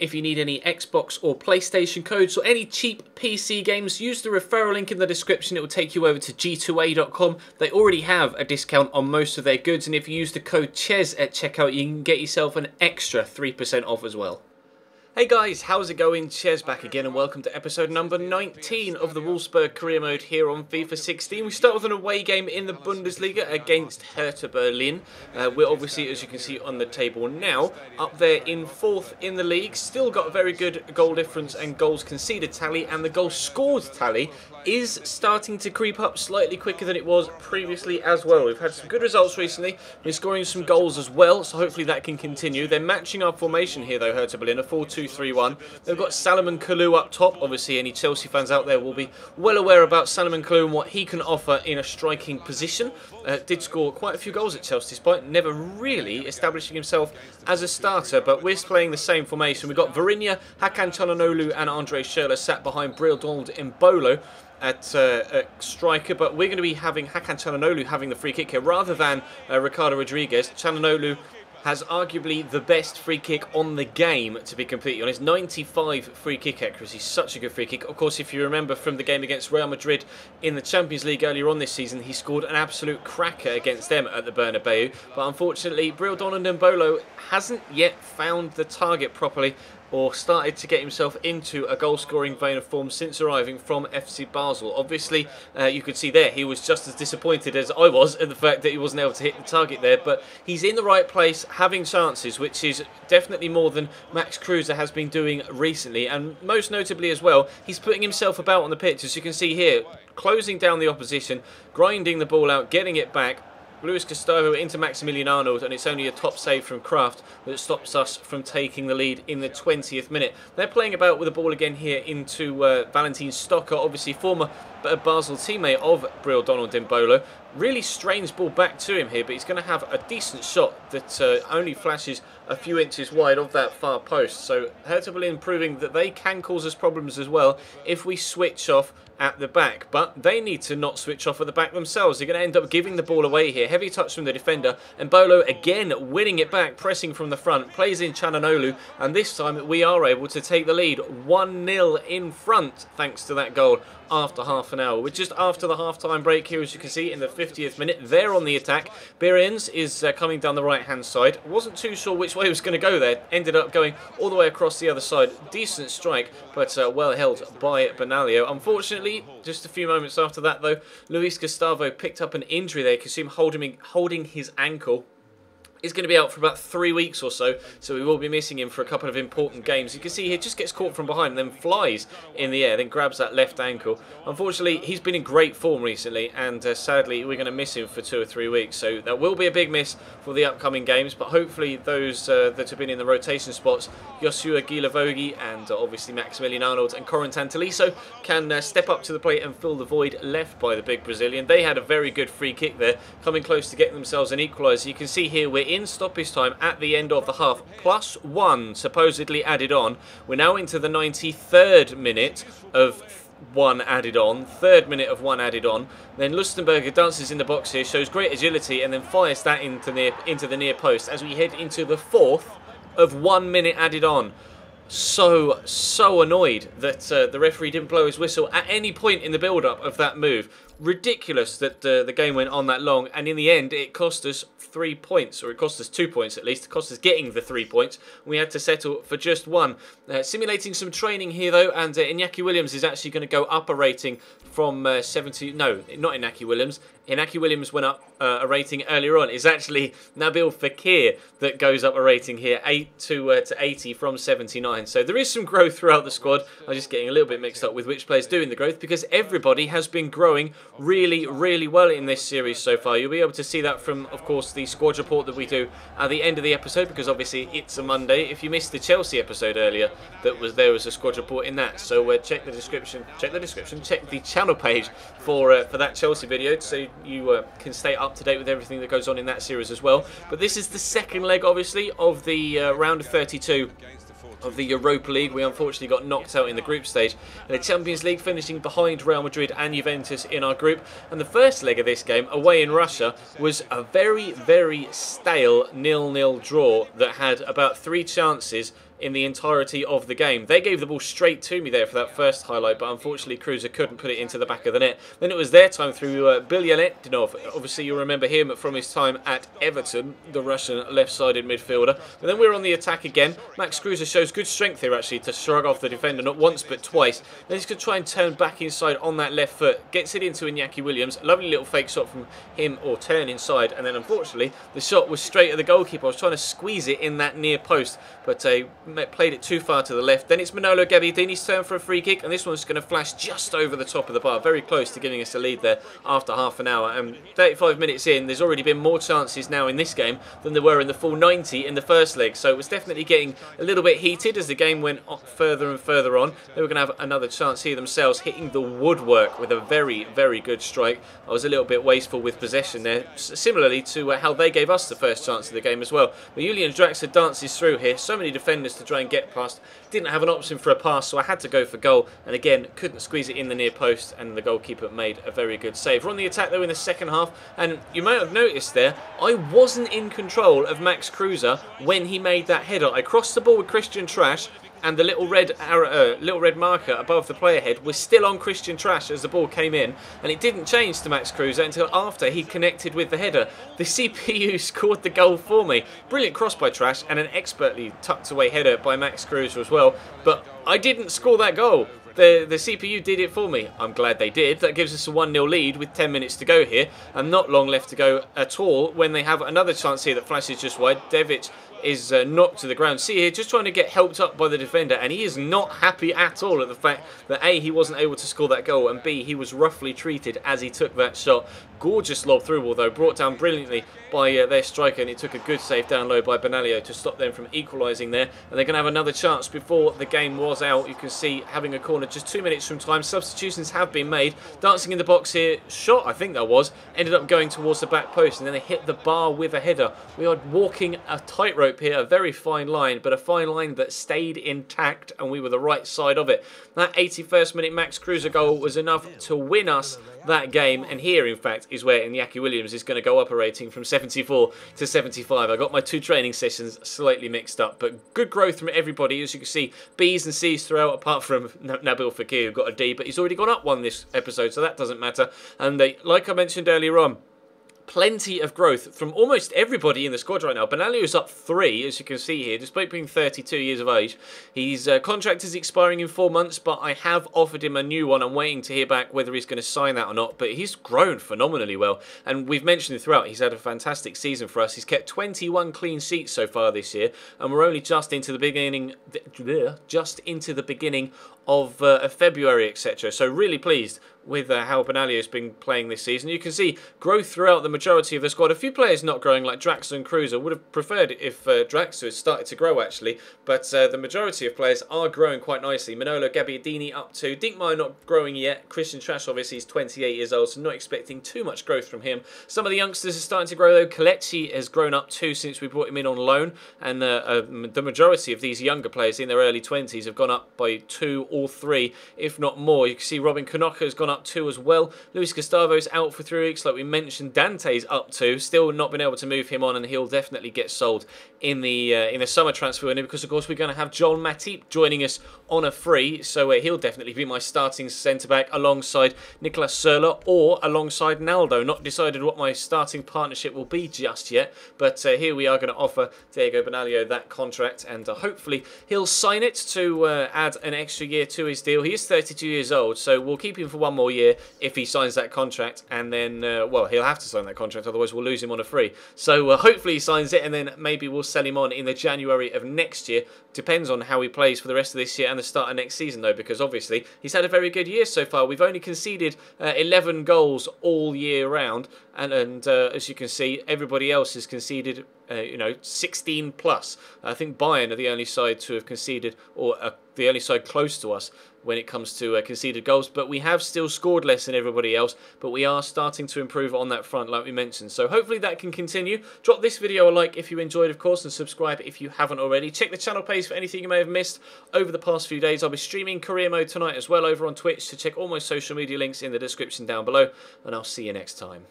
If you need any Xbox or PlayStation codes or any cheap PC games, use the referral link in the description. It will take you over to g2a.com. They already have a discount on most of their goods, and if you use the code CHES at checkout, you can get yourself an extra 3% off as well. Hey guys, how's it going? Ches back again and welcome to episode number 19 of the Wolfsburg career mode here on FIFA 16. We start with an away game in the Bundesliga against Hertha Berlin. We're obviously, as you can see on the table now, up there in 4th in the league. Still got a very good goal difference and goals conceded tally, and the goals scored tally is starting to creep up slightly quicker than it was previously as well. We've had some good results recently. We're scoring some goals as well, so hopefully that can continue. They're matching our formation here though, Hertha Berlin, a 4-2-3-1. They've got Salomon Kalou up top. Obviously any Chelsea fans out there will be well aware about Salomon Kalou and what he can offer in a striking position. Did score quite a few goals at Chelsea despite never really establishing himself as a starter, but we're playing the same formation. We've got Varinya, Hakan Çalhanoğlu and Andre Schürrle sat behind Brildold and Bolo at striker, but we're going to be having Hakan Çalhanoğlu having the free kick here rather than Ricardo Rodriguez. Çalhanoğlu has arguably the best free kick on the game, to be completely honest. 95 free kick accuracy, such a good free kick. Of course, if you remember from the game against Real Madrid in the Champions League earlier on this season, he scored an absolute cracker against them at the Bernabeu. But unfortunately, Brildold and Bolo hasn't yet found the target properly, or started to get himself into a goal-scoring vein of form since arriving from FC Basel. Obviously, you could see there, he was just as disappointed as I was at the fact that he wasn't able to hit the target there, but he's in the right place, having chances, which is definitely more than Max Kruse has been doing recently, and most notably as well, he's putting himself about on the pitch, as you can see here, closing down the opposition, grinding the ball out, getting it back. Luis Gustavo into Maximilian Arnold, and it's only a top save from Kraft that stops us from taking the lead in the 20th minute. They're playing about with the ball again here into Valentin Stocker, obviously former Basel teammate of Brildold and Bolo. Really strains ball back to him here, but he's going to have a decent shot that only flashes a few inches wide of that far post. So Hertha Berlin proving that they can cause us problems as well if we switch off at the back, but they need to not switch off at the back themselves. They're going to end up giving the ball away here. Heavy touch from the defender, and Bolo again winning it back, pressing from the front, plays in Çalhanoğlu, and this time we are able to take the lead 1-0 in front thanks to that goal after half an hour. We're just after the half-time break here, as you can see, in the 50th minute. They're on the attack. Behrens is coming down the right-hand side. Wasn't too sure which way he was going to go there. Ended up going all the way across the other side. Decent strike, but well held by Benaglio. Unfortunately, just a few moments after that, though, Luis Gustavo picked up an injury there. You can see him holding his ankle. He's going to be out for about 3 weeks or so, so we will be missing him for a couple of important games. You can see he just gets caught from behind and then flies in the air, then grabs that left ankle. Unfortunately, he's been in great form recently, and sadly, we're going to miss him for 2 or 3 weeks. So that will be a big miss for the upcoming games, but hopefully those that have been in the rotation spots, Joshua Guilavogui and obviously Maximilian Arnold and Corentin Tolisso, can step up to the plate and fill the void left by the big Brazilian. They had a very good free kick there, coming close to getting themselves an equaliser. You can see here we're in stoppage time at the end of the half, +1 supposedly added on. We're now into the 93rd minute of 1 added on, 3rd minute of 1 added on. Then Lustenberger dances in the box here, shows great agility, and then fires that into the near post as we head into the 4th of 1 minute added on. So annoyed that the referee didn't blow his whistle at any point in the build-up of that move. Ridiculous that the game went on that long, and in the end it cost us 3 points, or it cost us 2 points at least. It cost us getting the 3 points. We had to settle for just 1. Simulating some training here though, and Iñaki Williams is actually going to go up a rating from 70. No, not Iñaki Williams. Iñaki Williams went up a rating earlier on. It's actually Nabil Fekir that goes up a rating here, 8 to 80 from 79. So there is some growth throughout the squad. I'm just getting a little bit mixed up with which player's doing the growth, because everybody has been growing really well in this series so far. You'll be able to see that from, of course, the squad report that we do at the end of the episode, because obviously it's a Monday. If you missed the Chelsea episode earlier, there was a squad report in that. So check the description, check the channel page for that Chelsea video, so you can stay up to date with everything that goes on in that series as well. But this is the second leg, obviously, of the round of 32 of the Europa League. We unfortunately got knocked out in the group stage. In the Champions League, finishing behind Real Madrid and Juventus in our group. And the first leg of this game, away in Russia, was a very stale 0-0 draw that had about 3 chances in the entirety of the game. They gave the ball straight to me there for that first highlight, but unfortunately Cruiser couldn't put it into the back of the net. Then it was their time through Bilyaletdinov. Obviously you'll remember him from his time at Everton, the Russian left-sided midfielder. And then we're on the attack again. Max Cruiser shows good strength here actually to shrug off the defender, not once but twice. Then he's going to try and turn back inside on that left foot. Gets it into Iñaki Williams. Lovely little fake shot from him, or turn inside. And then unfortunately the shot was straight at the goalkeeper. I was trying to squeeze it in that near post, but played it too far to the left. Then it's Manolo Gabbiadini's turn for a free kick, and this one's going to flash just over the top of the bar, very close to giving us a lead there after half an hour. And 35 minutes in, there's already been more chances now in this game than there were in the full 90 in the first leg, so it was definitely getting a little bit heated as the game went further and further on. They were going to have another chance here themselves, hitting the woodwork with a very, very good strike. I was a little bit wasteful with possession there, similarly to how they gave us the first chance of the game as well. But Julian Draxler dances through here, so many defenders to try and get past. Didn't have an option for a pass, so I had to go for goal, and again couldn't squeeze it in the near post, and the goalkeeper made a very good save. We're on the attack though in the second half, and you might have noticed there I wasn't in control of Max Cruiser when he made that header. I crossed the ball with Christian Trash, and the little red marker above the player head was still on Christian Trash as the ball came in, and it didn't change to Max Cruiser until after he connected with the header. The CPU scored the goal for me. Brilliant cross by Trash and an expertly tucked away header by Max Cruiser as well, but I didn't score that goal. The CPU did it for me. I'm glad they did. That gives us a 1-0 lead with 10 minutes to go here, and not long left to go at all when they have another chance here that flashes just wide. Devic is knocked to the ground. See here, just trying to get helped up by the defender, and he is not happy at all at the fact that A, he wasn't able to score that goal, and B, he was roughly treated as he took that shot. Gorgeous lob through ball though, brought down brilliantly by their striker, and it took a good save down low by Benaglio to stop them from equalising there. And they're going to have another chance before the game was out. You can see having a corner just 2 minutes from time. Substitutions have been made. Dancing in the box here, shot I think that was, ended up going towards the back post, and then they hit the bar with a header. We are walking a tightrope here, a very fine line, but a fine line that stayed intact, and we were the right side of it. That 81st minute Max Cruiser goal was enough to win us that game, and here in fact is where Iñaki Williams is going to go up a rating from 74 to 75. I got my two training sessions slightly mixed up, but good growth from everybody. As you can see, B's and C's throughout, apart from Nabil Fekir, who got a D, but he's already gone up one this episode, so that doesn't matter. And like I mentioned earlier on, plenty of growth from almost everybody in the squad right now. Benaglio is up 3, as you can see here, despite being 32 years of age. His contract is expiring in 4 months, but I have offered him a new one. I'm waiting to hear back whether he's going to sign that or not, but he's grown phenomenally well, and we've mentioned it throughout. He's had a fantastic season for us. He's kept 21 clean sheets so far this year, and we're only just into the beginning, of February, etc. So really pleased with how Benaglio has been playing this season. You can see growth throughout the majority of the squad. A few players not growing, like Draxler and Cruiser. Would have preferred if Draxler had started to grow actually, but the majority of players are growing quite nicely. Manolo Gabbiadini up 2, Dinkmeyer not growing yet. Christian Trash obviously is 28 years old, so not expecting too much growth from him. Some of the youngsters are starting to grow though. Kelechi has grown up 2 since we brought him in on loan, and the majority of these younger players in their early 20s have gone up by 2 or 3, if not more. You can see Robin Konoka has gone up 2 as well. Luis Gustavo's out for 3 weeks, like we mentioned. Dante's up 2, still not been able to move him on, and he'll definitely get sold in the summer transfer window, because of course we're going to have John Matip joining us on a free, so he'll definitely be my starting centre-back alongside Nicolas Serla or alongside Naldo. Not decided what my starting partnership will be just yet, but here we are going to offer Diego Benaglio that contract, and hopefully he'll sign it to add an extra year to his deal. He is 32 years old, so we'll keep him for 1 more year if he signs that contract, and then, well, he'll have to sign that contract, otherwise we'll lose him on a free. So hopefully he signs it, and then maybe we'll sell him on in the January of next year. Depends on how he plays for the rest of this year and the start of next season, though, because obviously he's had a very good year so far. We've only conceded 11 goals all year round, and as you can see, everybody else has conceded 16 plus. I think Bayern are the only side to have conceded, or the only side close to us when it comes to conceded goals, but we have still scored less than everybody else, but we are starting to improve on that front, like we mentioned. So hopefully that can continue. Drop this video a like if you enjoyed, of course, and subscribe if you haven't already. Check the channel page for anything you may have missed over the past few days. I'll be streaming career mode tonight as well over on Twitch, so check all my social media links in the description down below, and I'll see you next time.